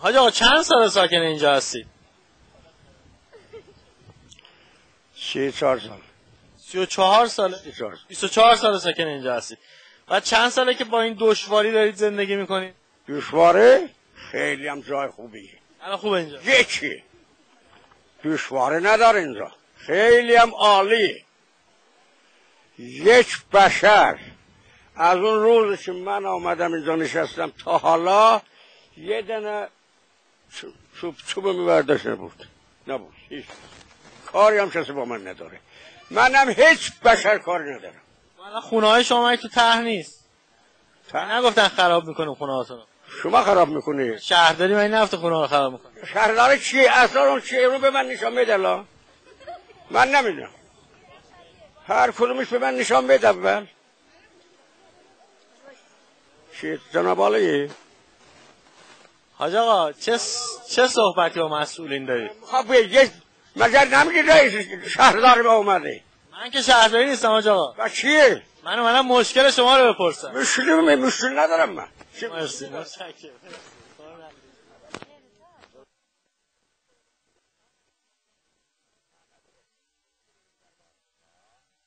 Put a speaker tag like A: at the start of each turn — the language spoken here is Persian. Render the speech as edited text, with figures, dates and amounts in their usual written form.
A: حاج آقا چند سال ساکن اینجا هستید؟
B: 34 سال.
A: 34 ساله؟ 24 سال ساکن اینجا هستید. و چند ساله که با این دشواری دارید زندگی میکنید؟
B: دشواره؟ خیلی هم جای خوبیه.
A: الان خوبه اینجا؟
B: یکی دشواره نداره اینجا، خیلی هم عالی. یک بشر از اون روز که من آمدم اینجا نشستم تا حالا یه دونه چوب میبرداشت نبود هیچ کاری هم کسی با من نداره. منم هیچ بشر کاری ندارم.
A: الان خونه های شما تو ته نیست؟ نگفتن خراب میکنه خونه هاتونو؟
B: شما خراب میکنی؟
A: شهرداری من نفته خونه ها خراب میکنه.
B: شهرداری چیه؟ اصلا اون چیه؟ اونو به من نشان بده. من نمیدونم، هر کدومش به من نشان بده اول. چیه جناب عالی؟
A: حاج آقا چه صحبتی با مسئولین دارید؟
B: خب یه مگر نمیگی رئیس شهرداری با اومده؟
A: من که شهرداری نیستم حاج آقا.
B: و چیه؟
A: من اومدم مشکل شما رو بپرسم.
B: مشکل ندارم من.
A: مرسی.